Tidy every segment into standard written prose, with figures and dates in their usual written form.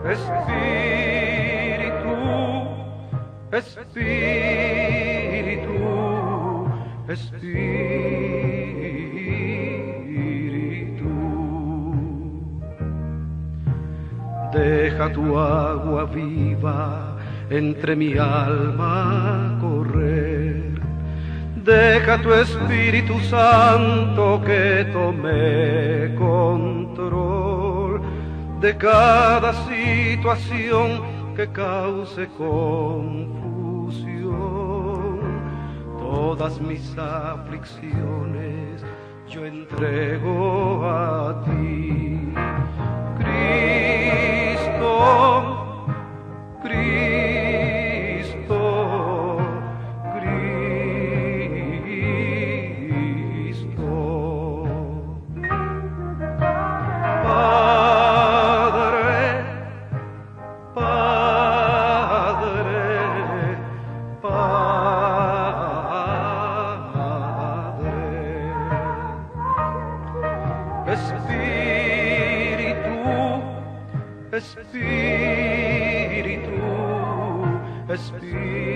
Espíritu, Espíritu, Espíritu. Deja tu agua viva entre mi alma correr. Deja tu Espíritu Santo que tome control de cada situación que cause confusión. Todas mis aflicciones yo entrego a ti, Cristo, Cristo, Cristo. Padre, Padre, Padre. Espíritu, Espíritu, Espíritu.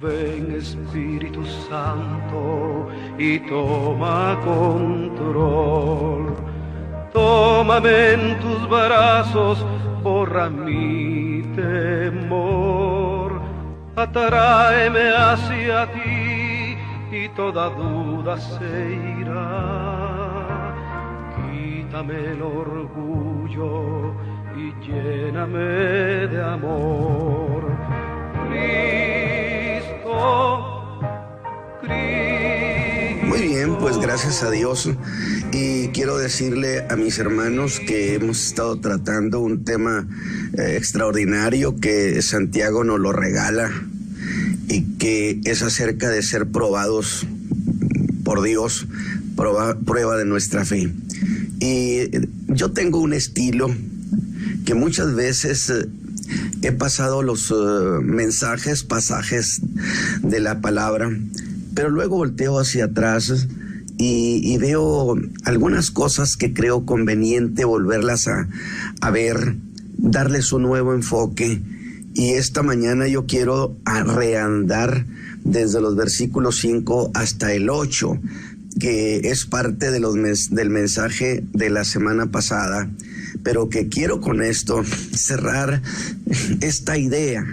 Ven Espíritu Santo y toma control. Tómame en tus brazos, borra mi temor. Atráeme hacia ti y toda duda se irá. Quítame el orgullo y lléname de amor. Cristo, Cristo. Muy bien, pues gracias a Dios. Y quiero decirle a mis hermanos que hemos estado tratando un tema extraordinario que Santiago nos lo regala y que es acerca de ser probados por Dios, prueba de nuestra fe. Y yo tengo un estilo que muchas veces he pasado los pasajes de la palabra, pero luego volteo hacia atrás y veo algunas cosas que creo conveniente volverlas a ver, darles un nuevo enfoque. Y esta mañana yo quiero reandar desde los versículos 5 hasta el 8, que es parte de del mensaje de la semana pasada, pero que quiero con esto cerrar esta idea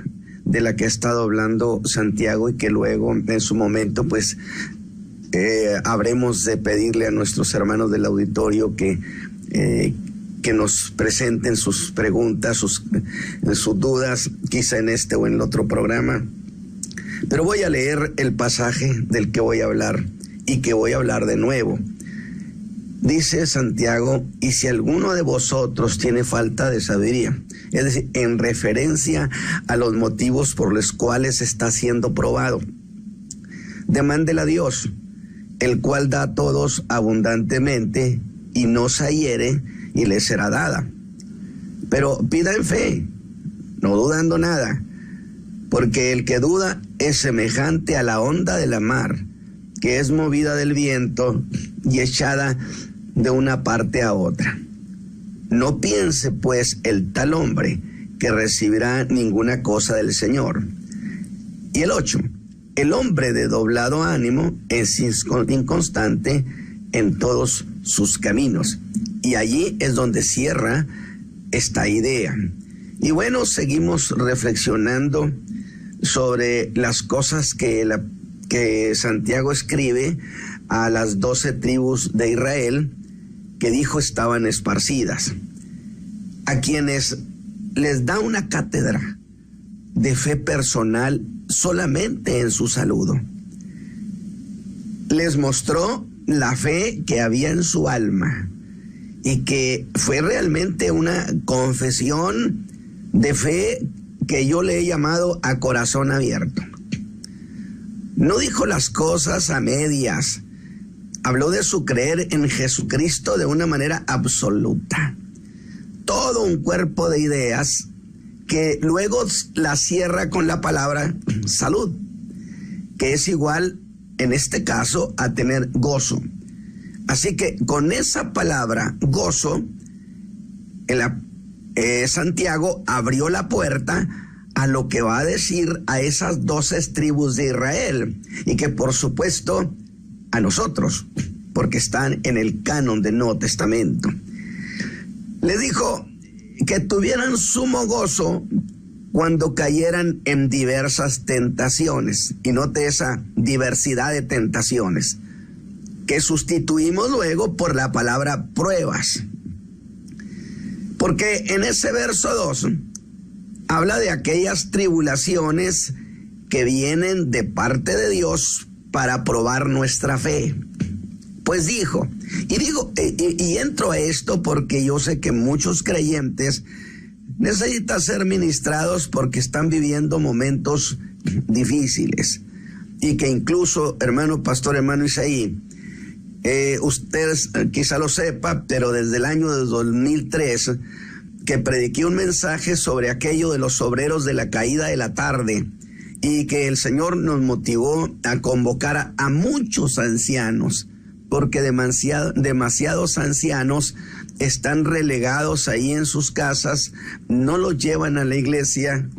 de la que ha estado hablando Santiago y que luego en su momento pues habremos de pedirle a nuestros hermanos del auditorio que nos presenten sus preguntas, sus dudas, quizá en este o en el otro programa. Pero voy a leer el pasaje del que voy a hablar y que voy a hablar de nuevo. Dice Santiago, y si alguno de vosotros tiene falta de sabiduría, es decir, en referencia a los motivos por los cuales está siendo probado, demándela a Dios, el cual da a todos abundantemente y no se hiere, y le será dada. Pero pida en fe, no dudando nada, porque el que duda es semejante a la onda de la mar, que es movida del viento y echada de una parte a otra. No piense pues el tal hombre que recibirá ninguna cosa del Señor. Y el 8, el hombre de doblado ánimo es inconstante en todos sus caminos. Y allí es donde cierra esta idea. Y bueno, seguimos reflexionando sobre las cosas que Santiago escribe a las 12 tribus de Israel, que dijo estaban esparcidas, a quienes les da una cátedra de fe personal solamente en su saludo. Les mostró la fe que había en su alma y que fue realmente una confesión de fe que yo le he llamado a corazón abierto. No dijo las cosas a medias, habló de su creer en Jesucristo de una manera absoluta. Todo un cuerpo de ideas que luego la cierra con la palabra salud, que es igual en este caso a tener gozo, Así que con esa palabra, gozo, Santiago abrió la puerta a lo que va a decir a esas 12 tribus de Israel, y que por supuesto a nosotros, porque están en el canon del Nuevo Testamento. Le dijo que tuvieran sumo gozo cuando cayeran en diversas tentaciones, y note esa diversidad de tentaciones, que sustituimos luego por la palabra pruebas. Porque en ese verso 2 habla de aquellas tribulaciones que vienen de parte de Dios para probar nuestra fe. Pues dijo, y entro a esto porque yo sé que muchos creyentes necesitan ser ministrados porque están viviendo momentos difíciles, y que incluso, hermano pastor, hermano Isaí, ustedes quizá lo sepa, pero desde el año de 2003 que prediqué un mensaje sobre aquello de los obreros de la caída de la tarde, y que el Señor nos motivó a convocar a muchos ancianos, porque demasiados ancianos están relegados ahí en sus casas, no los llevan a la iglesia,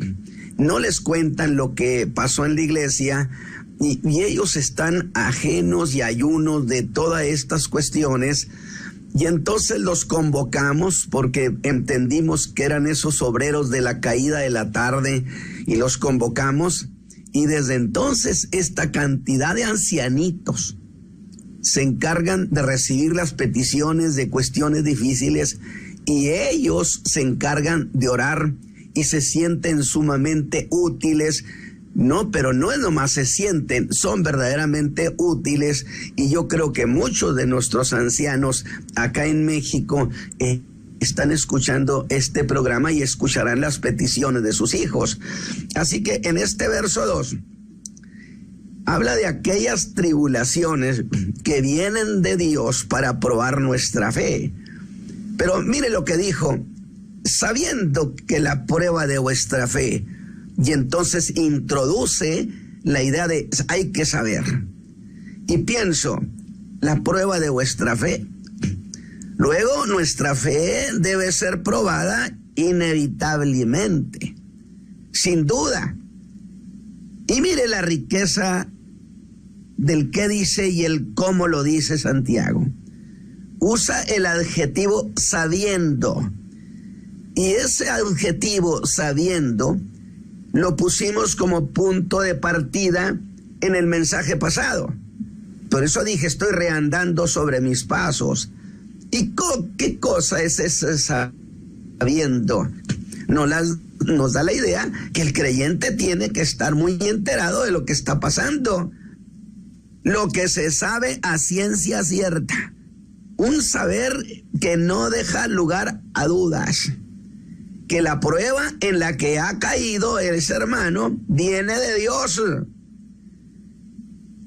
no les cuentan lo que pasó en la iglesia, y ellos están ajenos y ayunos de todas estas cuestiones. Y entonces los convocamos porque entendimos que eran esos obreros de la caída de la tarde, y los convocamos, y desde entonces esta cantidad de ancianitos se encargan de recibir las peticiones de cuestiones difíciles, y ellos se encargan de orar y se sienten sumamente útiles. No, pero no es nomás se sienten, son verdaderamente útiles, y yo creo que muchos de nuestros ancianos acá en México están escuchando este programa y escucharán las peticiones de sus hijos. Así que en este verso 2 habla de aquellas tribulaciones que vienen de Dios para probar nuestra fe. Pero mire lo que dijo: sabiendo que la prueba de vuestra fe. Y entonces introduce la idea de hay que saber. Y pienso, la prueba de vuestra fe. Luego nuestra fe debe ser probada inevitablemente, sin duda. Y mire la riqueza del qué dice y el cómo lo dice Santiago. Usa el adjetivo sabiendo. Y ese adjetivo sabiendo lo pusimos como punto de partida en el mensaje pasado. Por eso dije, estoy reandando sobre mis pasos. ¿Y qué cosa es ese sabiendo? Nos da la idea que el creyente tiene que estar muy enterado de lo que está pasando. Lo que se sabe a ciencia cierta. Un saber que no deja lugar a dudas. Que la prueba en la que ha caído ese hermano viene de Dios.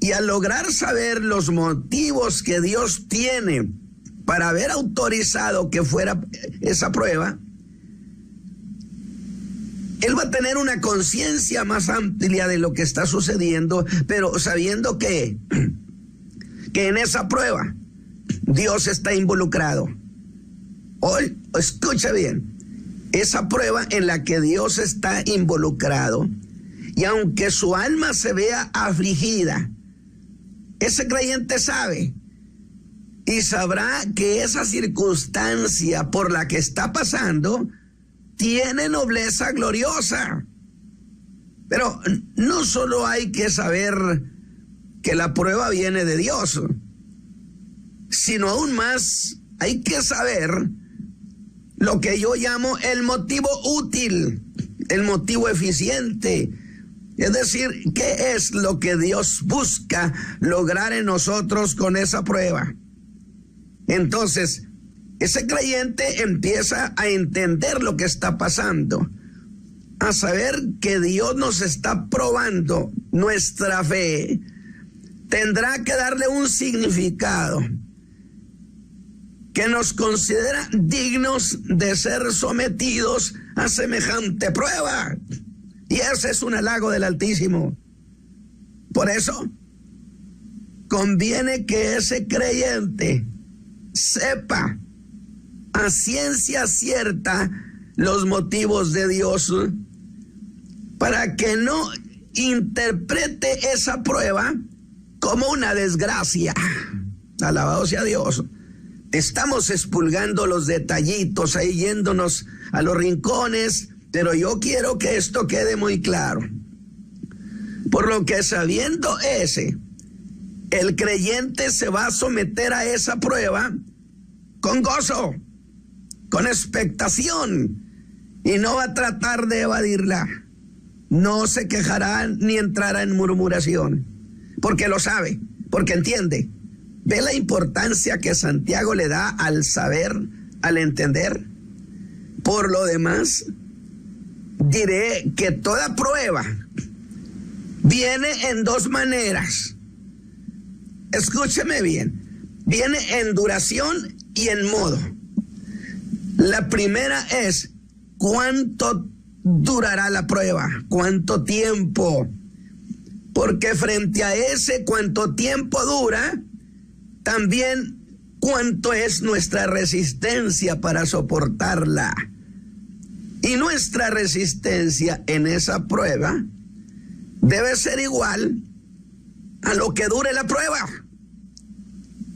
Y al lograr saber los motivos que Dios tiene para haber autorizado que fuera esa prueba, él va a tener una conciencia más amplia de lo que está sucediendo, pero sabiendo que en esa prueba Dios está involucrado. Hoy, escucha bien. Esa prueba en la que Dios está involucrado, y aunque su alma se vea afligida, ese creyente sabe y sabrá que esa circunstancia por la que está pasando tiene nobleza gloriosa. Pero no solo hay que saber que la prueba viene de Dios, sino aún más hay que saber lo que yo llamo el motivo útil, el motivo eficiente. Es decir, ¿qué es lo que Dios busca lograr en nosotros con esa prueba? Entonces, ese creyente empieza a entender lo que está pasando, a saber que Dios nos está probando nuestra fe. Tendrá que darle un significado que nos considera dignos de ser sometidos a semejante prueba. Y ese es un halago del Altísimo. Por eso, conviene que ese creyente sepa a ciencia cierta los motivos de Dios, para que no interprete esa prueba como una desgracia. Alabado sea Dios. Estamos expulgando los detallitos, ahí yéndonos a los rincones, pero yo quiero que esto quede muy claro. Por lo que sabiendo el creyente se va a someter a esa prueba con gozo, con expectación, y no va a tratar de evadirla. No se quejará ni entrará en murmuración, porque lo sabe, porque entiende. ¿Ve la importancia que Santiago le da al saber, al entender? Por lo demás, diré que toda prueba viene en dos maneras. Escúcheme bien. Viene en duración y en modo. La primera es: ¿cuánto durará la prueba? ¿Cuánto tiempo? Porque frente a ese cuánto tiempo dura, también cuánto es nuestra resistencia para soportarla. Y nuestra resistencia en esa prueba debe ser igual a lo que dure la prueba,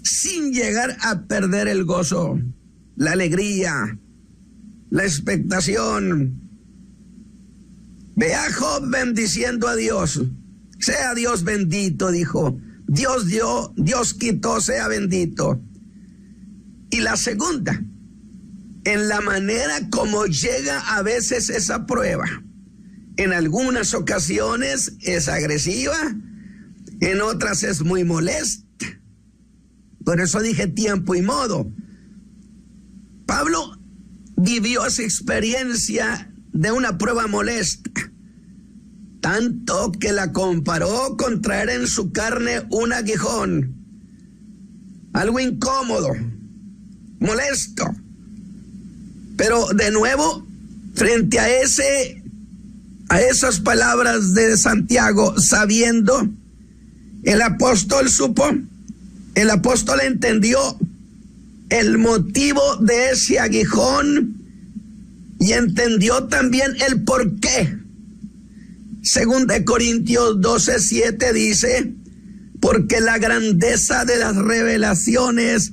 sin llegar a perder el gozo, la alegría, la expectación. Ve a Job bendiciendo a Dios. Sea Dios bendito, dijo. Dios dio, Dios quitó, sea bendito. Y la segunda, en la manera como llega a veces esa prueba. En algunas ocasiones es agresiva, en otras es muy molesta. Por eso dije tiempo y modo. Pablo vivió esa experiencia de una prueba molesta, tanto que la comparó con traer en su carne un aguijón, algo incómodo, molesto. Pero de nuevo, frente a esas palabras de Santiago, sabiendo, el apóstol supo, el apóstol entendió el motivo de ese aguijón y entendió también el por qué. Según de Corintios 12:7 dice: porque la grandeza de las revelaciones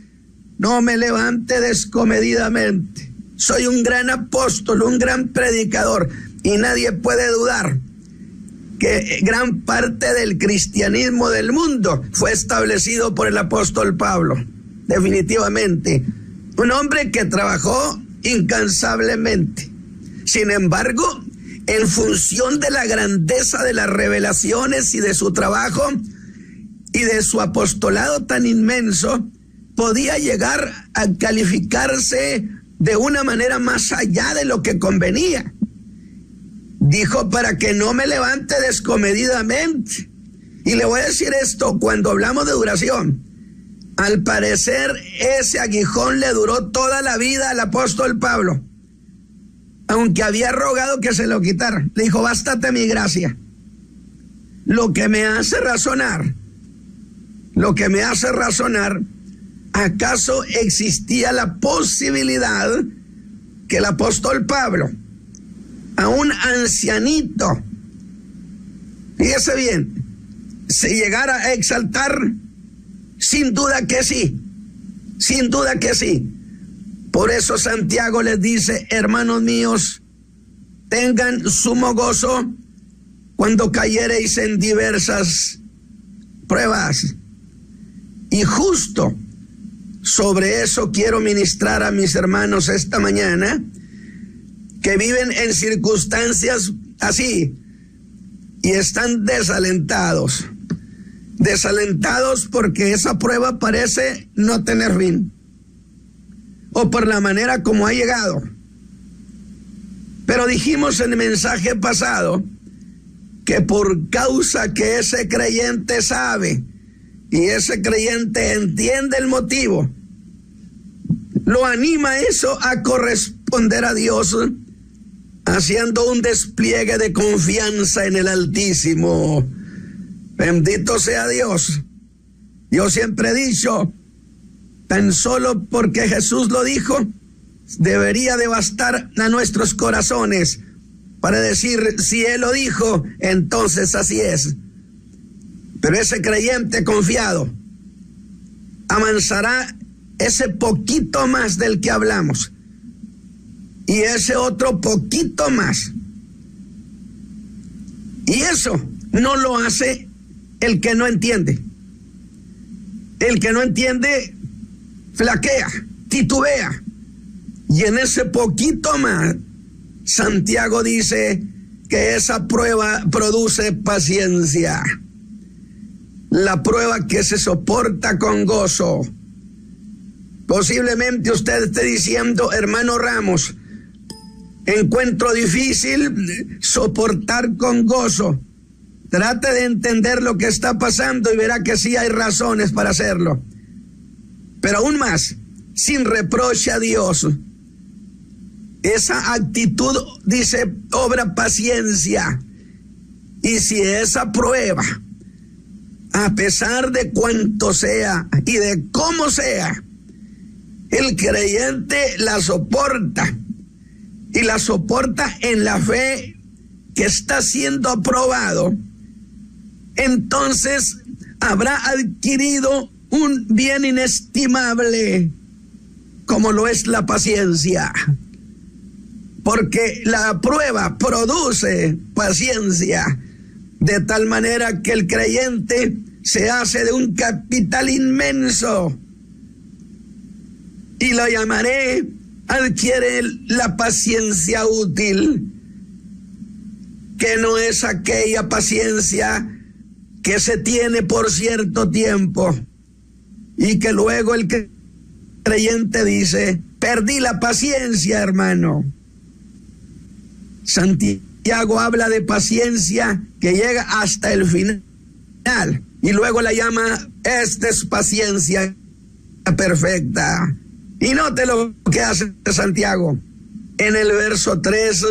no me levante descomedidamente. Soy un gran apóstol, un gran predicador, y nadie puede dudar que gran parte del cristianismo del mundo fue establecido por el apóstol Pablo. Definitivamente, un hombre que trabajó incansablemente. Sin embargo, en función de la grandeza de las revelaciones y de su trabajo y de su apostolado tan inmenso, podía llegar a calificarse de una manera más allá de lo que convenía. Dijo: para que no me levante descomedidamente. Y le voy a decir esto: cuando hablamos de duración, al parecer ese aguijón le duró toda la vida al apóstol Pablo, aunque había rogado que se lo quitara. Le dijo: bástate mi gracia. Lo que me hace razonar, ¿acaso existía la posibilidad que el apóstol Pablo, a un ancianito, fíjese bien, se llegara a exaltar? Sin duda que sí, sin duda que sí. Por eso Santiago les dice: hermanos míos, tengan sumo gozo cuando cayereis en diversas pruebas. Y justo sobre eso quiero ministrar a mis hermanos esta mañana, que viven en circunstancias así y están desalentados porque esa prueba parece no tener fin, o por la manera como ha llegado. Pero dijimos en el mensaje pasado que por causa que ese creyente sabe y ese creyente entiende el motivo, lo anima eso a corresponder a Dios, haciendo un despliegue de confianza en el Altísimo. Bendito sea Dios. Yo siempre he dicho, tan solo porque Jesús lo dijo, debería de bastar a nuestros corazones para decir, si Él lo dijo, entonces así es. Pero ese creyente confiado amansará ese poquito más del que hablamos y ese otro poquito más. Y eso no lo hace el que no entiende. El que no entiende flaquea, titubea. Y en ese poquito más, Santiago dice que esa prueba produce paciencia. La prueba que se soporta con gozo. Posiblemente usted esté diciendo, hermano Ramos, encuentro difícil soportar con gozo. Trate de entender lo que está pasando y verá que sí hay razones para hacerlo. Pero aún más, sin reproche a Dios. Esa actitud, dice, obra paciencia. Y si esa prueba, a pesar de cuánto sea y de cómo sea, el creyente la soporta, y la soporta en la fe que está siendo aprobado, entonces habrá adquirido un bien inestimable, como lo es la paciencia. Porque la prueba produce paciencia, de tal manera que el creyente se hace de un capital inmenso. Y lo llamaré, adquiere la paciencia útil, que no es aquella paciencia que se tiene por cierto tiempo y que luego el creyente dice, perdí la paciencia, hermano. Santiago habla de paciencia que llega hasta el final y luego la llama, esta es paciencia perfecta. Y note lo que hace Santiago. En el verso 3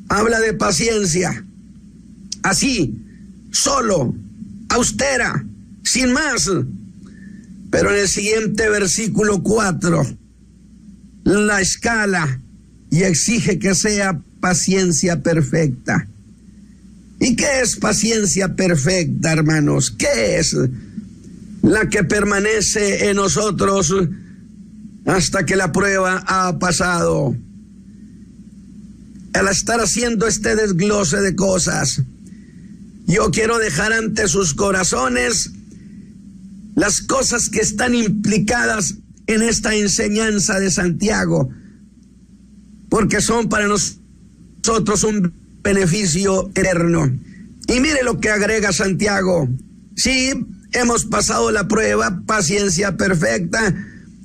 habla de paciencia. Así, solo, austera, sin más. Pero en el siguiente versículo 4, la escala y exige que sea paciencia perfecta. ¿Y qué es paciencia perfecta, hermanos? ¿Qué es? La que permanece en nosotros hasta que la prueba ha pasado. Al estar haciendo este desglose de cosas, yo quiero dejar ante sus corazones las cosas que están implicadas en esta enseñanza de Santiago, porque son para nosotros un beneficio eterno. Y mire lo que agrega Santiago. Sí, hemos pasado la prueba, paciencia perfecta,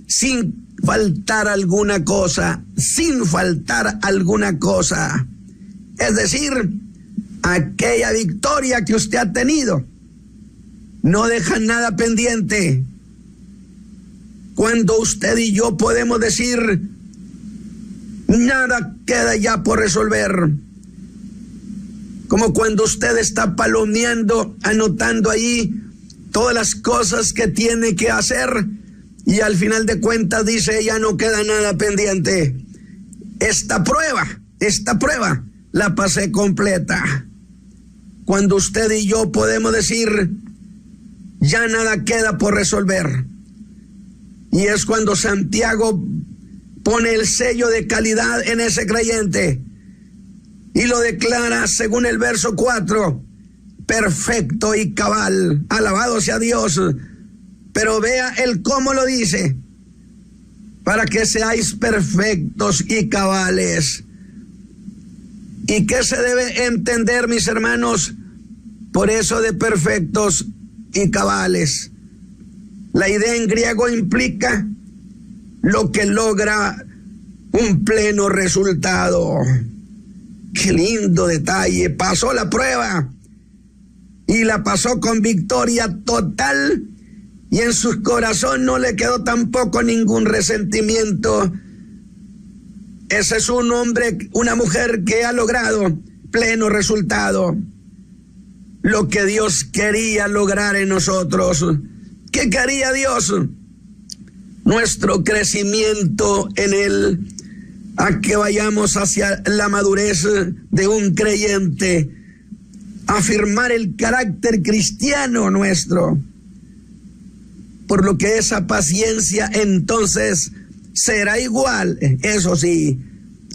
sin faltar alguna cosa, sin faltar alguna cosa. Es decir, aquella victoria que usted ha tenido, no deja nada pendiente. Cuando usted y yo podemos decir, nada queda ya por resolver. Como cuando usted está palomeando, anotando ahí todas las cosas que tiene que hacer, y al final de cuentas dice, ya no queda nada pendiente. Esta prueba la pasé completa. Cuando usted y yo podemos decir, ya nada queda por resolver. Y es cuando Santiago pone el sello de calidad en ese creyente y lo declara según el verso 4, perfecto y cabal. Alabado sea Dios. Pero vea el cómo lo dice, para que seáis perfectos y cabales. ¿Y qué se debe entender, mis hermanos, por eso de perfectos y cabales? La idea en griego implica lo que logra un pleno resultado. Qué lindo detalle. Pasó la prueba y la pasó con victoria total, y en su corazón no le quedó tampoco ningún resentimiento. Ese es un hombre, una mujer que ha logrado pleno resultado. Lo que Dios quería lograr en nosotros. ¿Qué quería Dios? Nuestro crecimiento en Él, a que vayamos hacia la madurez de un creyente, afirmar el carácter cristiano nuestro, por lo que esa paciencia entonces será igual, eso sí,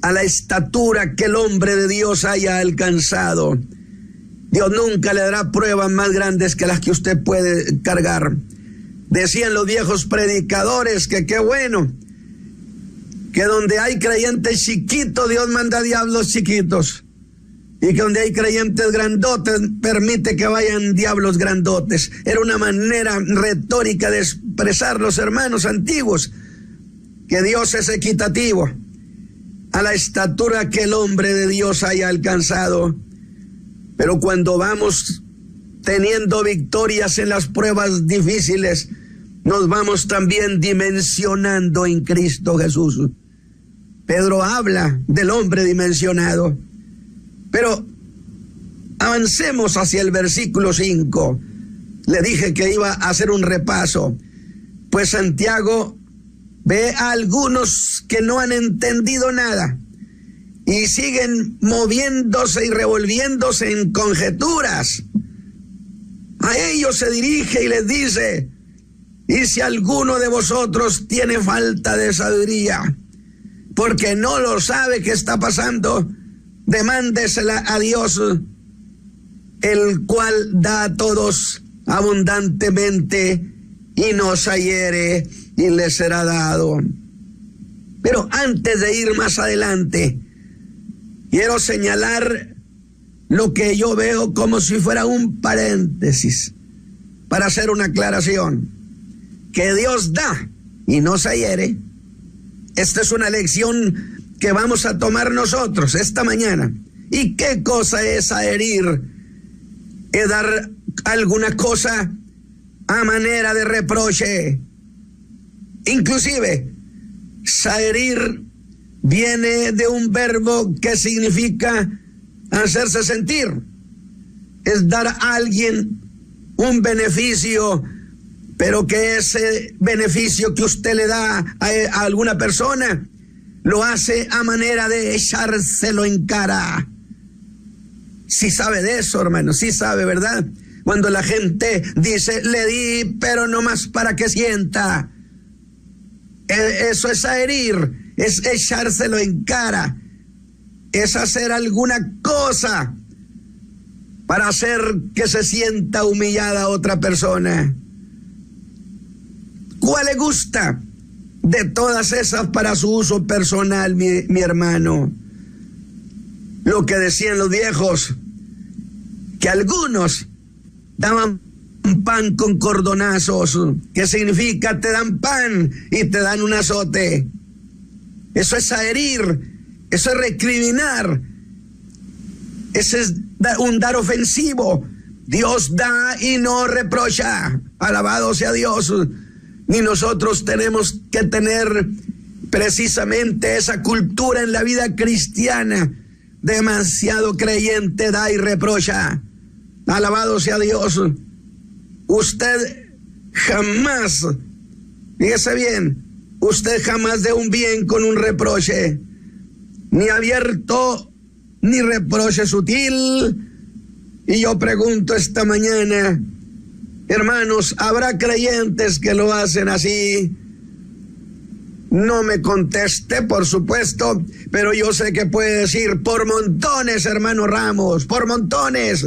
a la estatura que el hombre de Dios haya alcanzado. Dios nunca le dará pruebas más grandes que las que usted puede cargar. Decían los viejos predicadores que qué bueno, que donde hay creyentes chiquitos, Dios manda diablos chiquitos, y que donde hay creyentes grandotes, permite que vayan diablos grandotes. Era una manera retórica de expresar los hermanos antiguos que Dios es equitativo a la estatura que el hombre de Dios haya alcanzado. Pero cuando vamos teniendo victorias en las pruebas difíciles, nos vamos también dimensionando en Cristo Jesús. Pedro habla del hombre dimensionado. Pero avancemos hacia el versículo 5. Le dije que iba a hacer un repaso. Pues Santiago ve a algunos que no han entendido nada y siguen moviéndose y revolviéndose en conjeturas. A ellos se dirige y les dice: y si alguno de vosotros tiene falta de sabiduría, porque no lo sabe qué está pasando, demándesela a Dios, el cual da a todos abundantemente y nos hiere y le será dado. Pero antes de ir más adelante, quiero señalar lo que yo veo como si fuera un paréntesis para hacer una aclaración. Que Dios da y no se hiere. Esta es una lección que vamos a tomar nosotros esta mañana. ¿Y qué cosa es herir? Es dar alguna cosa a manera de reproche. Inclusive, herir viene de un verbo que significa hacerse sentir. Es dar a alguien un beneficio, pero que ese beneficio que usted le da a alguna persona lo hace a manera de echárselo en cara. Sí sabe de eso, hermano, sí sabe, ¿verdad? Cuando la gente dice, le di, pero no más para que sienta. Eso es herir, es echárselo en cara, es hacer alguna cosa para hacer que se sienta humillada a otra persona. ¿Cuál le gusta de todas esas para su uso personal, mi hermano? Lo que decían los viejos, que algunos daban pan con cordonazos, que significa te dan pan y te dan un azote. Eso es herir, eso es recriminar, ese es un dar ofensivo. Dios da y no reprocha, alabado sea Dios. Ni nosotros tenemos que tener precisamente esa cultura en la vida cristiana. Demasiado creyente da y reprocha. Alabado sea Dios. Usted jamás, fíjese bien, usted jamás dé un bien con un reproche, ni abierto, ni reproche sutil. Y yo pregunto esta mañana, hermanos, ¿habrá creyentes que lo hacen así? No me conteste, por supuesto, pero yo sé que puede decir, por montones, hermano Ramos, por montones.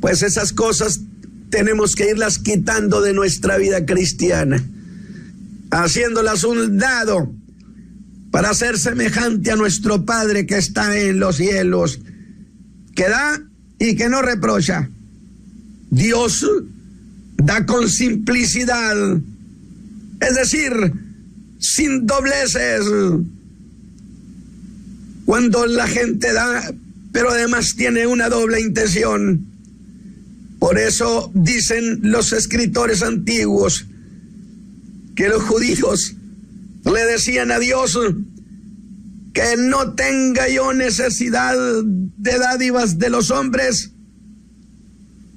Pues esas cosas tenemos que irlas quitando de nuestra vida cristiana, haciéndolas un lado para ser semejante a nuestro Padre que está en los cielos, que da y que no reprocha. Dios da con simplicidad, es decir, sin dobleces. Cuando la gente da, pero además tiene una doble intención. Por eso dicen los escritores antiguos que los judíos le decían a Dios que no tenga yo necesidad de dádivas de los hombres,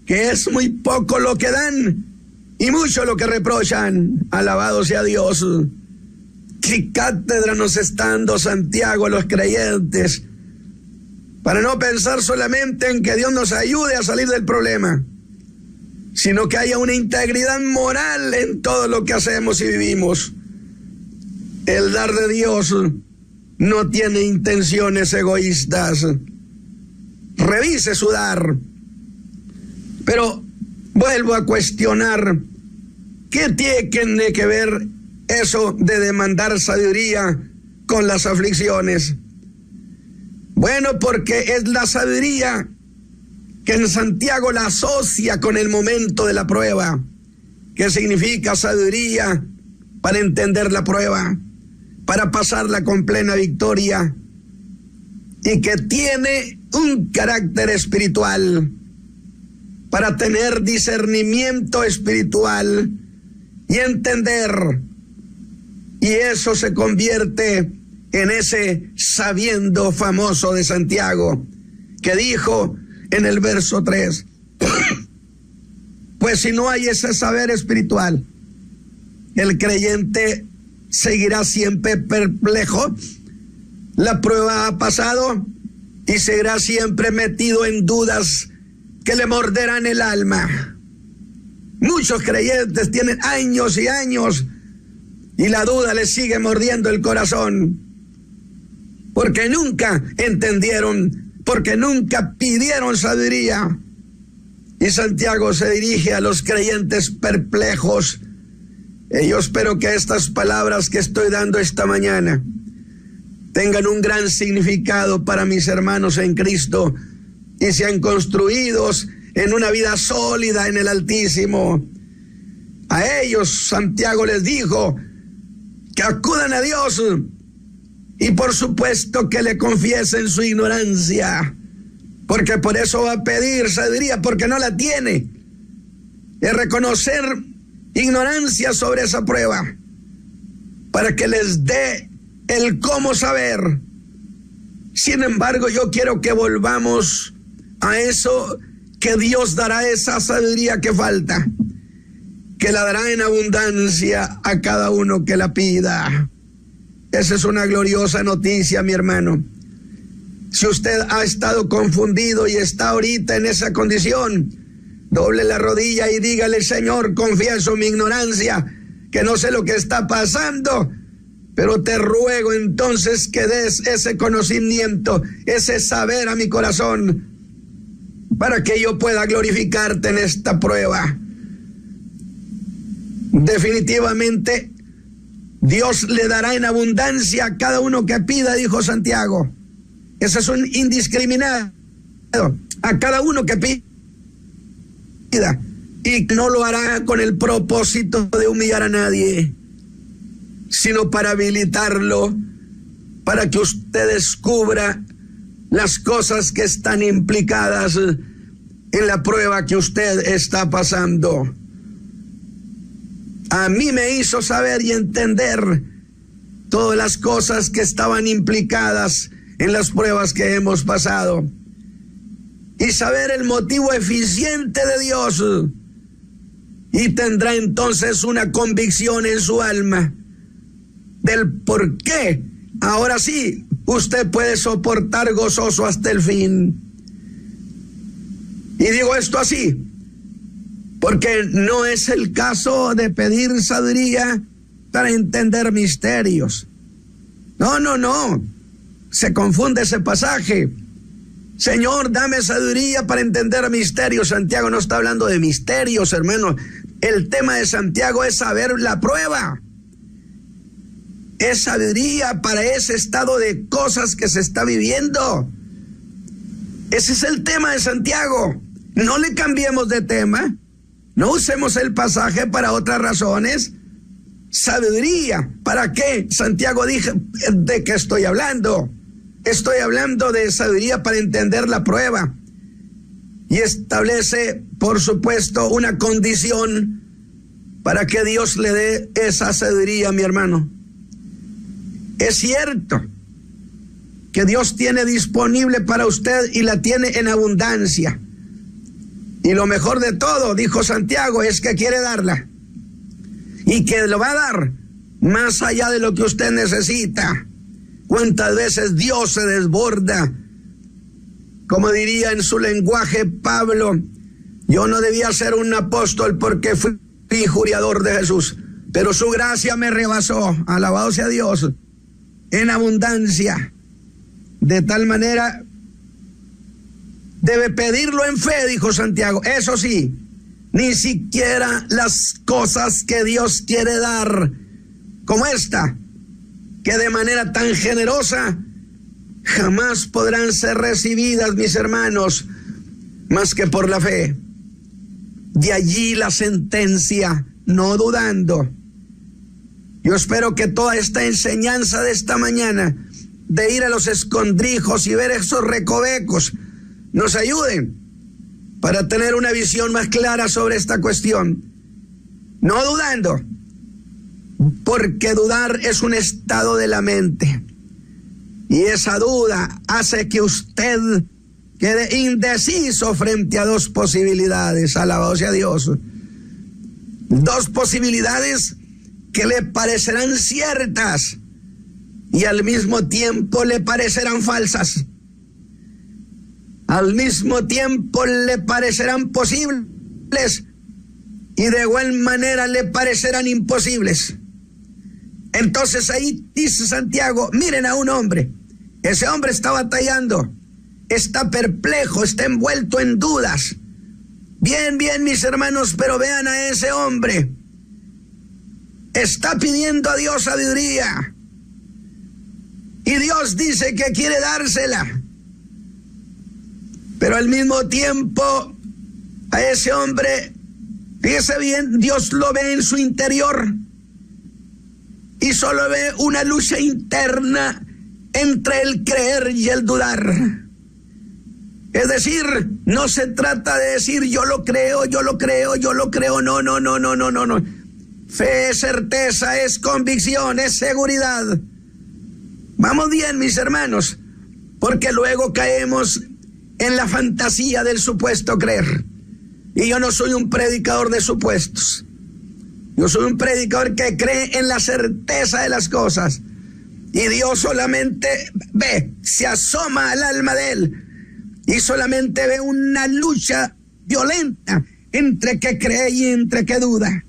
que es muy poco lo que dan y mucho lo que reprochan. Alabado sea Dios. Qué cátedra nos está dando Santiago a los creyentes, para no pensar solamente en que Dios nos ayude a salir del problema, sino que haya una integridad moral en todo lo que hacemos y vivimos. El dar de Dios no tiene intenciones egoístas. Revise su dar. Pero vuelvo a cuestionar, ¿qué tiene que ver eso de demandar sabiduría con las aflicciones? Bueno, porque es la sabiduría que en Santiago la asocia con el momento de la prueba. ¿Qué significa sabiduría? Para entender la prueba, para pasarla con plena victoria, y que tiene un carácter espiritual, para tener discernimiento espiritual y entender. Y eso se convierte en ese sabiendo famoso de Santiago, que dijo en el verso 3, pues si no hay ese saber espiritual, el creyente seguirá siempre perplejo. La prueba ha pasado y seguirá siempre metido en dudas que le morderán el alma. Muchos creyentes tienen años y años y la duda les sigue mordiendo el corazón, porque nunca entendieron, porque nunca pidieron sabiduría. Y Santiago se dirige a los creyentes perplejos. Y yo espero que estas palabras que estoy dando esta mañana tengan un gran significado para mis hermanos en Cristo y sean construidos en una vida sólida en el Altísimo. A ellos Santiago les dijo que acudan a Dios y por supuesto que le confiesen su ignorancia, porque por eso va a pedir sabiduría, porque no la tiene. Es reconocer ignorancia sobre esa prueba, para que les dé el cómo saber. Sin embargo, yo quiero que volvamos a eso, que Dios dará esa sabiduría que falta, que la dará en abundancia a cada uno que la pida. Esa es una gloriosa noticia, mi hermano. Si usted ha estado confundido y está ahorita en esa condición, doble la rodilla y dígale: Señor, confieso mi ignorancia, que no sé lo que está pasando, pero te ruego entonces que des ese conocimiento, ese saber a mi corazón, para que yo pueda glorificarte en esta prueba. Definitivamente, Dios le dará en abundancia a cada uno que pida, dijo Santiago. Ese es un indiscriminado, a cada uno que pida, y no lo hará con el propósito de humillar a nadie, sino para habilitarlo, para que usted descubra las cosas que están implicadas en la prueba que usted está pasando. A mí me hizo saber y entender todas las cosas que estaban implicadas en las pruebas que hemos pasado, y saber el motivo eficiente de Dios, y tendrá entonces una convicción en su alma del por qué ahora sí usted puede soportar gozoso hasta el fin. Y digo esto así porque no es el caso de pedir sabiduría para entender misterios. No, se confunde ese pasaje. Señor, dame sabiduría para entender misterios. Santiago no está hablando de misterios, hermano. El tema de Santiago es saber la prueba. Es sabiduría para ese estado de cosas que se está viviendo. Ese es el tema de Santiago. No le cambiemos de tema. No usemos el pasaje para otras razones. Sabiduría, ¿para qué? Santiago dijo, ¿de qué estoy hablando? Estoy hablando de sabiduría para entender la prueba. Y establece, por supuesto, una condición para que Dios le dé esa sabiduría, mi hermano. Es cierto que Dios tiene disponible para usted y la tiene en abundancia. Y lo mejor de todo, dijo Santiago, es que quiere darla. y que lo va a dar más allá de lo que usted necesita. ¿Cuántas veces Dios se desborda? Como diría en su lenguaje Pablo, yo no debía ser un apóstol porque fui injuriador de Jesús, pero su gracia me rebasó, alabado sea Dios, en abundancia. De tal manera, debe pedirlo en fe, dijo Santiago. Eso sí, ni siquiera las cosas que Dios quiere dar, como esta, que de manera tan generosa jamás podrán ser recibidas, mis hermanos, más que por la fe. De allí la sentencia, no dudando. Yo espero que toda esta enseñanza de esta mañana, de ir a los escondrijos y ver esos recovecos, nos ayuden para tener una visión más clara sobre esta cuestión. No dudando, porque dudar es un estado de la mente. Y esa duda hace que usted quede indeciso frente a dos posibilidades. Alabado sea Dios. Dos posibilidades que le parecerán ciertas y al mismo tiempo le parecerán falsas. Al mismo tiempo le parecerán posibles y de igual manera le parecerán imposibles. Entonces ahí dice Santiago, miren a un hombre, ese hombre está batallando, está perplejo, está envuelto en dudas. Bien, mis hermanos, pero vean a ese hombre, está pidiendo a Dios sabiduría y Dios dice que quiere dársela, pero al mismo tiempo a ese hombre, fíjese bien, Dios lo ve en su interior y solo ve una lucha interna entre el creer y el dudar. Es decir, no se trata de decir yo lo creo, no. Fe es certeza, es convicción, es seguridad. Vamos bien, mis hermanos, porque luego caemos en la fantasía del supuesto creer. Y yo no soy un predicador de supuestos. Yo soy un predicador que cree en la certeza de las cosas. Y Dios solamente ve, se asoma al alma de él y solamente ve una lucha violenta entre que cree y entre que duda.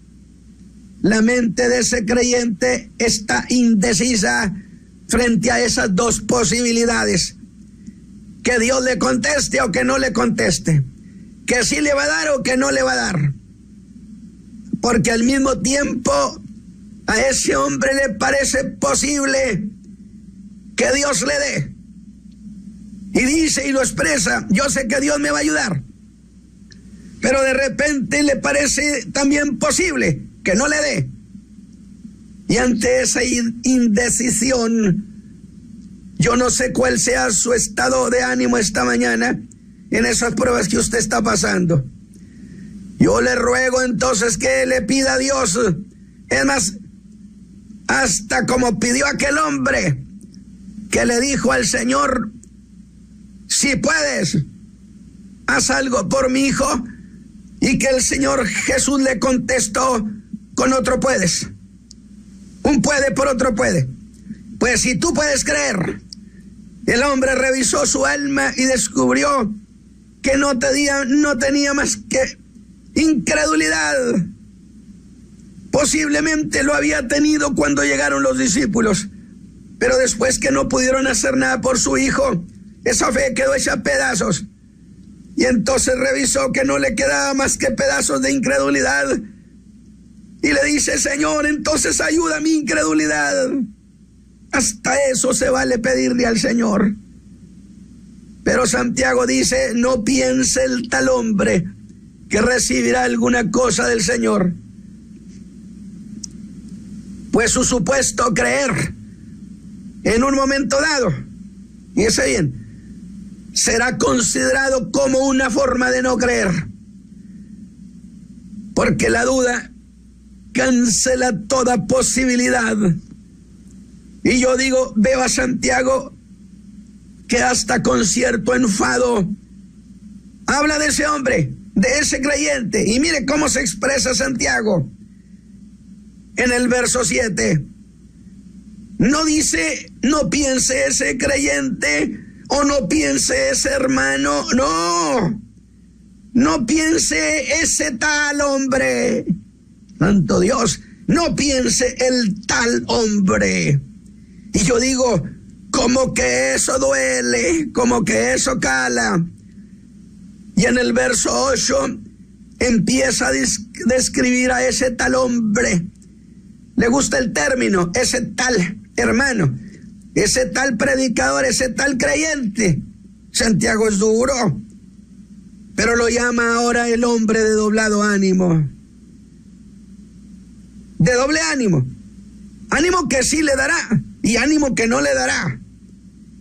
La mente de ese creyente está indecisa frente a esas dos posibilidades. Que Dios le conteste o que no le conteste. Que sí le va a dar o que no le va a dar. Porque al mismo tiempo a ese hombre le parece posible que Dios le dé. Y dice y lo expresa, yo sé que Dios me va a ayudar. Pero de repente le parece también posible que no le dé. Y ante esa indecisión, yo no sé cuál sea su estado de ánimo esta mañana en esas pruebas que usted está pasando. Yo le ruego entonces que le pida a Dios, es más, hasta como pidió aquel hombre que le dijo al Señor, si puedes, haz algo por mi hijo, y que el Señor Jesús le contestó con otro puedes. Un puede por otro puede. Pues si tú puedes creer. El hombre revisó su alma y descubrió que no tenía más que incredulidad. Posiblemente lo había tenido cuando llegaron los discípulos, pero después que no pudieron hacer nada por su hijo, esa fe quedó hecha a pedazos. Y entonces revisó que no le quedaba más que pedazos de incredulidad. Y le dice, Señor, entonces ayuda a mi incredulidad. Hasta eso se vale pedirle al Señor. Pero Santiago dice, no piense el tal hombre que recibirá alguna cosa del Señor. Pues su supuesto creer en un momento dado, fíjese bien, será considerado como una forma de no creer. Porque la duda cancela toda posibilidad. Y yo digo, veo a Santiago que hasta con cierto enfado habla de ese hombre, de ese creyente. Y mire cómo se expresa Santiago. en el verso 7. No dice, no piense ese creyente o no piense ese hermano. No, no piense ese tal hombre. Santo Dios, no piense el tal hombre. Y yo digo, como que eso duele, como que eso cala. Y en el verso 8 empieza a describir a ese tal hombre. Le gusta el término, ese tal hermano, ese tal predicador, ese tal creyente. Santiago es duro, pero lo llama ahora el hombre de doblado ánimo. De doble ánimo. Ánimo que sí le dará y ánimo que no le dará.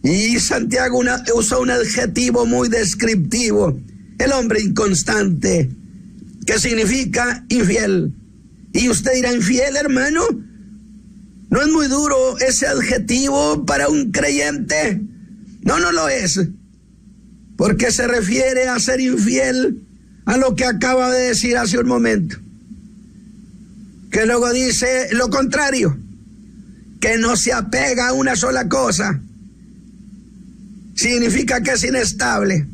Y Santiago usa un adjetivo muy descriptivo. El hombre inconstante, que significa infiel. Y usted dirá, ¿infiel, hermano? ¿No es muy duro ese adjetivo para un creyente? No, no lo es. Porque se refiere a ser infiel a lo que acaba de decir hace un momento. Que luego dice lo contrario, que no se apega a una sola cosa. Significa que es inestable.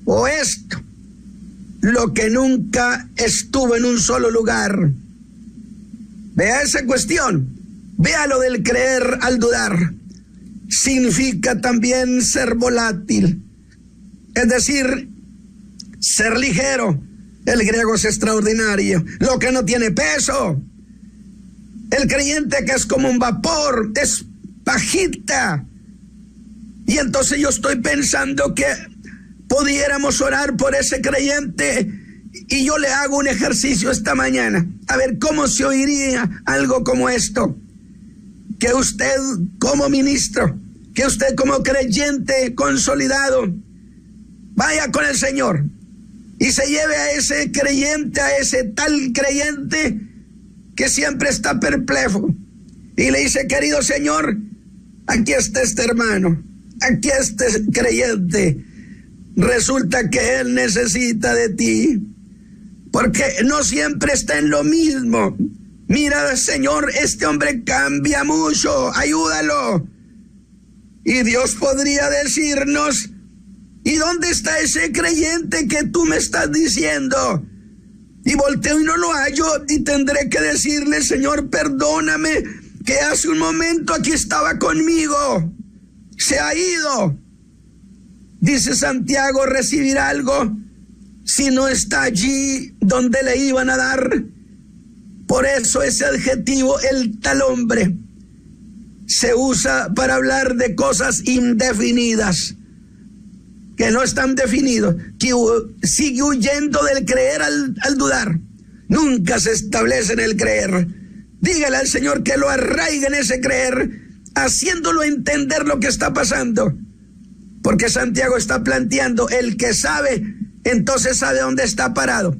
O esto, lo que nunca estuvo en un solo lugar. Vea esa cuestión, vea lo del creer al dudar. Significa también ser volátil, es decir, ser ligero. El griego es extraordinario, lo que no tiene peso. El creyente que es como un vapor, es pajita. Y entonces yo estoy pensando que pudiéramos orar por ese creyente y yo le hago un ejercicio esta mañana, a ver cómo se oiría algo como esto. Que usted como ministro, que usted como creyente consolidado, vaya con el Señor y se lleve a ese creyente, a ese tal creyente que siempre está perplejo y le dice, querido Señor, aquí está este hermano, aquí está este creyente. Resulta que él necesita de ti, porque no siempre está en lo mismo. Mira, Señor, este hombre cambia mucho, ayúdalo. Y Dios podría decirnos, ¿y dónde está ese creyente que tú me estás diciendo? Y volteo y no lo hallo y tendré que decirle, Señor, perdóname, que hace un momento aquí estaba conmigo, se ha ido. Dice Santiago, recibir algo si no está allí donde le iban a dar. Por eso ese adjetivo, el tal hombre, se usa para hablar de cosas indefinidas, que no están definidos, que sigue huyendo del creer al dudar. Nunca se establece en el creer. Dígale al Señor que lo arraigue en ese creer, haciéndolo entender lo que está pasando. Porque Santiago está planteando, el que sabe, entonces sabe dónde está parado.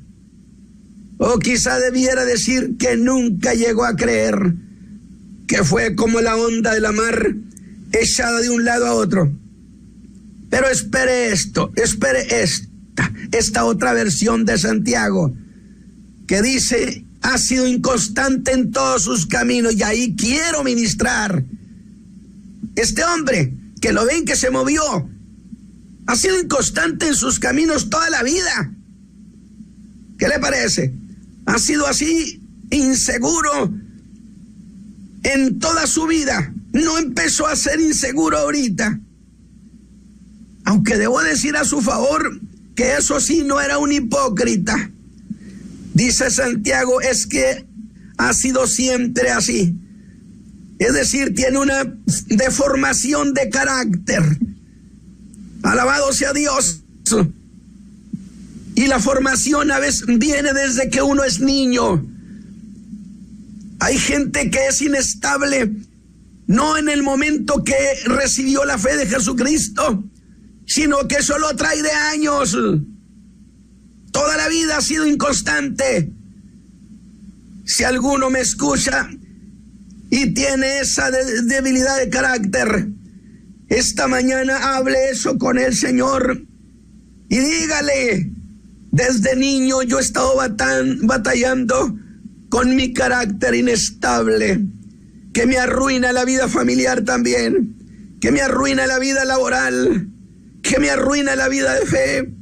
O quizá debiera decir que nunca llegó a creer, que fue como la onda de la mar echada de un lado a otro. Pero espere esto, espere esta otra versión de Santiago, que dice, ha sido inconstante en todos sus caminos, y ahí quiero ministrar. Este hombre, que lo ven que se movió, ha sido inconstante en sus caminos toda la vida. ¿Qué le parece? Ha sido así, inseguro en toda su vida. No empezó a ser inseguro ahorita. Aunque debo decir a su favor que eso sí no era un hipócrita. Dice Santiago, es que ha sido siempre así. Es decir, tiene una deformación de carácter. Alabado sea Dios. Y la formación a veces viene desde que uno es niño. Hay gente que es inestable, no en el momento que recibió la fe de Jesucristo, sino que eso lo trae de años. Toda la vida ha sido inconstante. Si alguno me escucha y tiene esa debilidad de carácter, esta mañana hable eso con el Señor y dígale, desde niño yo he estado batallando con mi carácter inestable, que me arruina la vida familiar también, que me arruina la vida laboral, que me arruina la vida de fe.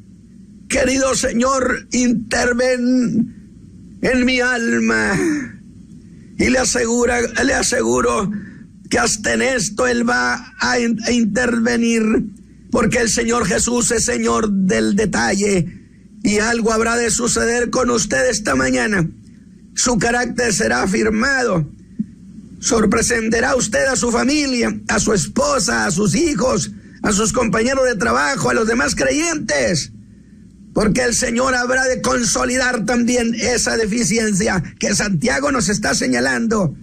Querido Señor, interven en mi alma. Y le aseguro que hasta en esto Él va a intervenir, porque el Señor Jesús es Señor del detalle, y algo habrá de suceder con usted esta mañana. Su carácter será afirmado. Sorprenderá usted a su familia, a su esposa, a sus hijos, a sus compañeros de trabajo, a los demás creyentes, porque el Señor habrá de consolidar también esa deficiencia que Santiago nos está señalando,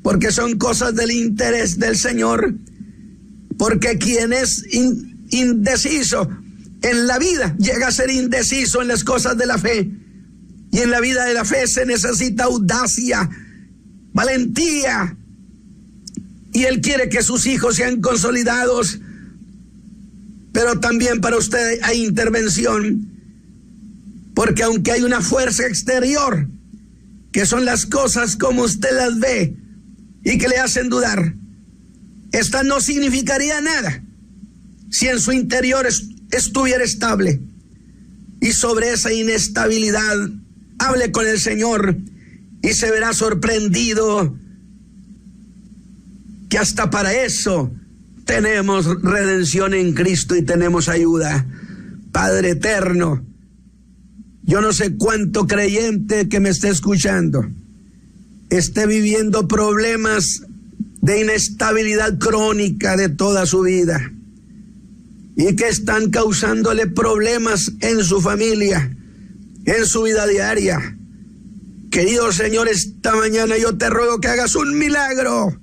porque son cosas del interés del Señor. Porque quien es indeciso en la vida llega a ser indeciso en las cosas de la fe, y en la vida de la fe se necesita audacia, valentía, y Él quiere que sus hijos sean consolidados. Pero también para usted hay intervención, porque aunque hay una fuerza exterior, que son las cosas como usted las ve y que le hacen dudar, esta no significaría nada si en su interior estuviera estable. Y sobre esa inestabilidad, hable con el Señor y se verá sorprendido que hasta para eso tenemos redención en Cristo y tenemos ayuda. Padre eterno, yo no sé cuánto creyente que me esté escuchando esté viviendo problemas de inestabilidad crónica de toda su vida y que están causándole problemas en su familia, en su vida diaria. Querido Señor, esta mañana yo te ruego que hagas un milagro,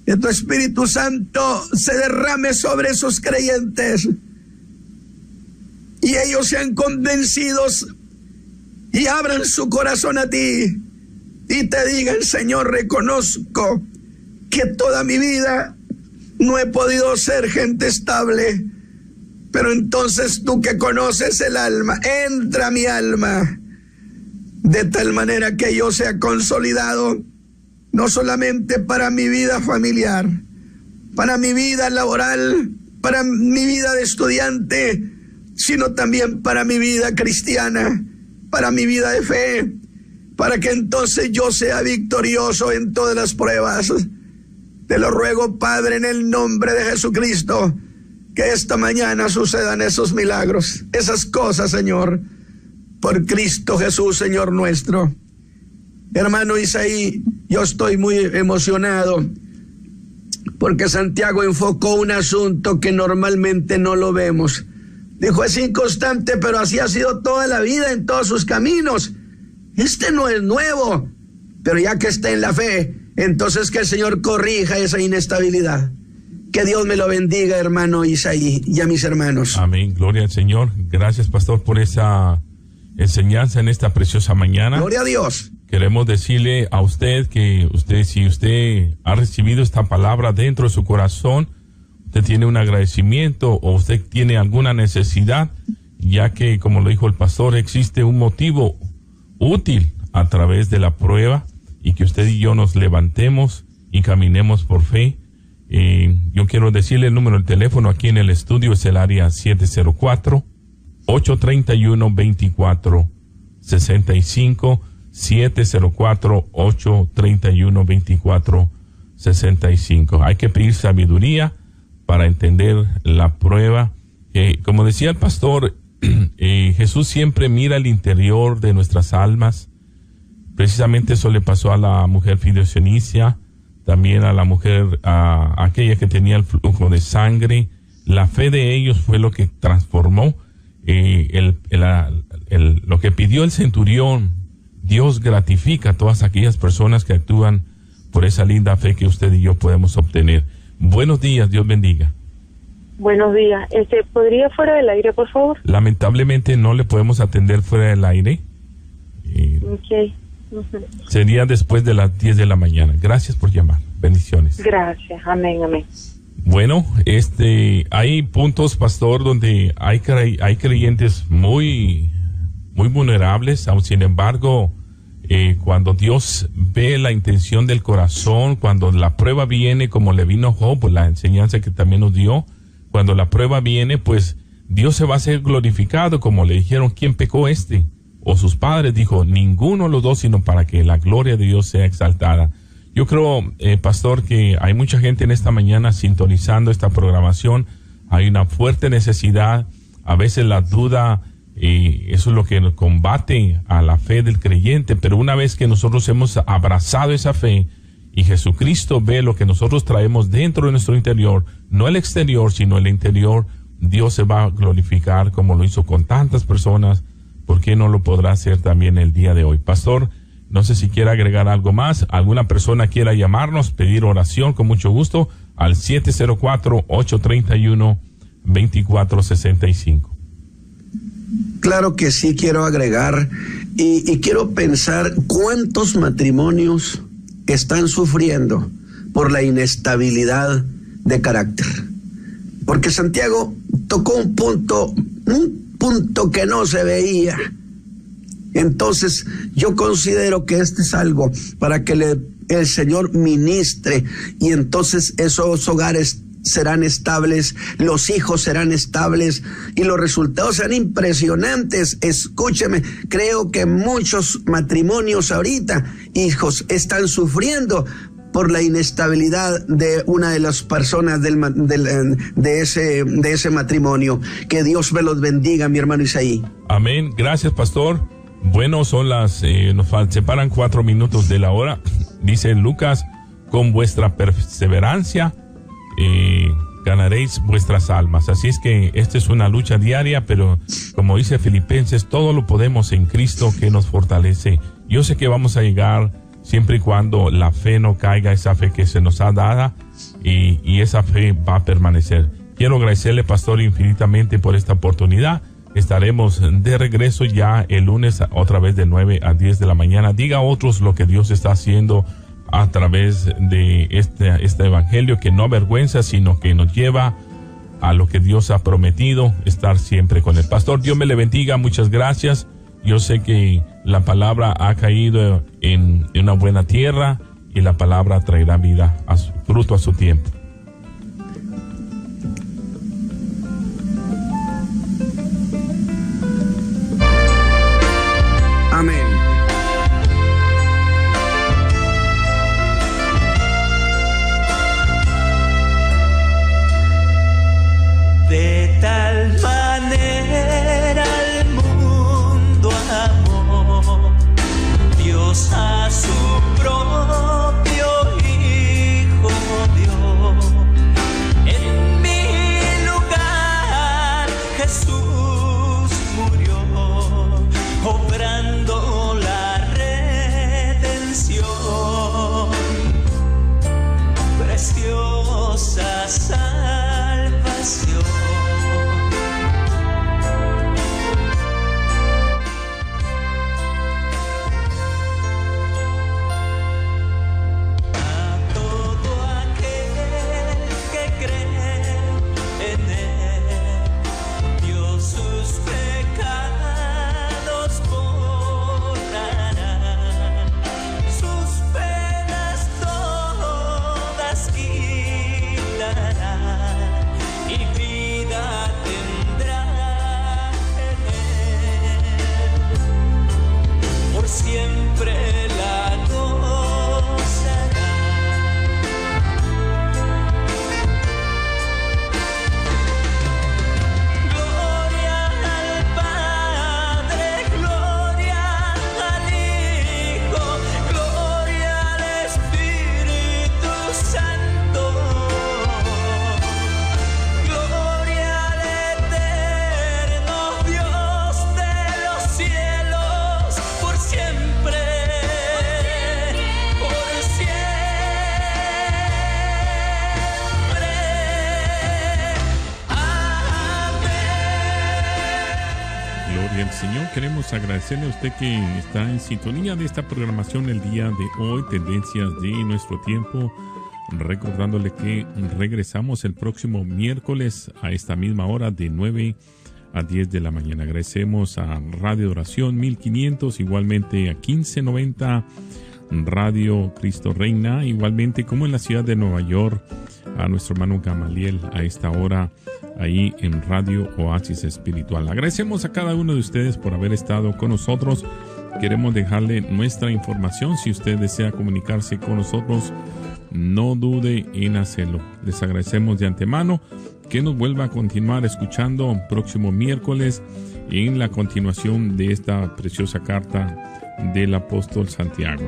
que tu Espíritu Santo se derrame sobre esos creyentes y ellos sean convencidos y abran su corazón a ti y te digan: Señor, reconozco que toda mi vida no he podido ser gente estable, pero entonces tú que conoces el alma, entra a mi alma de tal manera que yo sea consolidado, no solamente para mi vida familiar, para mi vida laboral, para mi vida de estudiante, sino también para mi vida cristiana, para mi vida de fe, para que entonces yo sea victorioso en todas las pruebas. Te lo ruego, Padre, en el nombre de Jesucristo, que esta mañana sucedan esos milagros, esas cosas, Señor, por Cristo Jesús, Señor nuestro. Hermano Isaí, yo estoy muy emocionado porque Santiago enfocó un asunto que normalmente no lo vemos. Dijo: es inconstante, pero así ha sido toda la vida en todos sus caminos. Este no es nuevo, pero ya que está en la fe, entonces que el Señor corrija esa inestabilidad. Que Dios me lo bendiga, hermano Isaí, y a mis hermanos. Amén, gloria al Señor. Gracias, pastor, por esa enseñanza en esta preciosa mañana. Gloria a Dios. Queremos decirle a usted que si usted ha recibido esta palabra dentro de su corazón, usted tiene un agradecimiento o usted tiene alguna necesidad, ya que, como lo dijo el pastor, existe un motivo útil a través de la prueba, y que usted y yo nos levantemos y caminemos por fe. Yo quiero decirle el número del teléfono aquí en el estudio, es el área 704-831-2465, 704-831-2465. Hay que pedir sabiduría para entender la prueba. Como decía el pastor, Jesús siempre mira el interior de nuestras almas. Precisamente eso le pasó a la mujer fideicomisaria, también a la mujer, a aquella que tenía el flujo de sangre. La fe de ellos fue lo que transformó lo que pidió el centurión. Dios gratifica a todas aquellas personas que actúan por esa linda fe que usted y yo podemos obtener. Buenos días, Dios bendiga. Buenos días. ¿Podría fuera del aire, por favor? Lamentablemente no le podemos atender fuera del aire. Okay. Sería después de las 10 de la mañana. Gracias por llamar. Bendiciones. Gracias. Amén, amén. Bueno, hay puntos, pastor, donde hay creyentes muy vulnerables, aun sin embargo, cuando Dios ve la intención del corazón, cuando la prueba viene, como le vino a Job, pues la enseñanza que también nos dio, cuando la prueba viene, pues Dios se va a hacer glorificado, como le dijeron, ¿quién pecó este? O sus padres, dijo, ninguno de los dos, sino para que la gloria de Dios sea exaltada. Yo creo, pastor, que hay mucha gente en esta mañana sintonizando esta programación. Hay una fuerte necesidad, a veces la duda, eso es lo que combate a la fe del creyente, pero una vez que nosotros hemos abrazado esa fe y Jesucristo ve lo que nosotros traemos dentro de nuestro interior, no el exterior, sino el interior, Dios se va a glorificar como lo hizo con tantas personas. ¿Por qué no lo podrá hacer también el día de hoy? Pastor, no sé si quiere agregar algo más. ¿Alguna persona quiera llamarnos, pedir oración? Con mucho gusto, al 704-831-2465. Claro que sí, quiero agregar y quiero pensar cuántos matrimonios están sufriendo por la inestabilidad de carácter. Porque Santiago tocó un punto que no se veía. Entonces yo considero que este es algo para que el Señor ministre, y entonces esos hogares serán estables, los hijos serán estables y los resultados serán impresionantes. Escúcheme, creo que muchos matrimonios ahorita, hijos, están sufriendo por la inestabilidad de una de las personas de ese matrimonio. Que Dios me los bendiga, mi hermano Isaí. Amén. Gracias, pastor. Bueno, son nos separan 4 minutos de la hora. Dice Lucas, con vuestra perseverancia ganaréis vuestras almas. Así es que esta es una lucha diaria, pero como dice Filipenses, todo lo podemos en Cristo que nos fortalece. Yo sé que vamos a llegar siempre y cuando la fe no caiga, esa fe que se nos ha dada, y esa fe va a permanecer. Quiero agradecerle, pastor, infinitamente por esta oportunidad. Estaremos de regreso ya el lunes, otra vez de 9 a 10 de la mañana. Diga a otros lo que Dios está haciendo a través de este evangelio, que no avergüenza, sino que nos lleva a lo que Dios ha prometido, estar siempre con el pastor. Dios me le bendiga, muchas gracias. Yo sé que la palabra ha caído en una buena tierra, y la palabra traerá vida, fruto a su tiempo. Amén. De tal manera el mundo amó Dios a su propio Hijo dio. En mi lugar Jesús murió, obrando la redención. Preciosa salvación. Queremos agradecerle a usted que está en sintonía de esta programación el día de hoy, Tendencias de Nuestro Tiempo, recordándole que regresamos el próximo miércoles a esta misma hora de 9 a 10 de la mañana. Agradecemos a Radio Oración 1500, igualmente a 1590 Radio Cristo Reina, igualmente como en la ciudad de Nueva York, a nuestro hermano Gamaliel a esta hora ahí en Radio Oasis Espiritual. Agradecemos a cada uno de ustedes por haber estado con nosotros. Queremos dejarle nuestra información. Si usted desea comunicarse con nosotros, no dude en hacerlo. Les agradecemos de antemano que nos vuelva a continuar escuchando próximo miércoles en la continuación de esta preciosa carta del apóstol Santiago.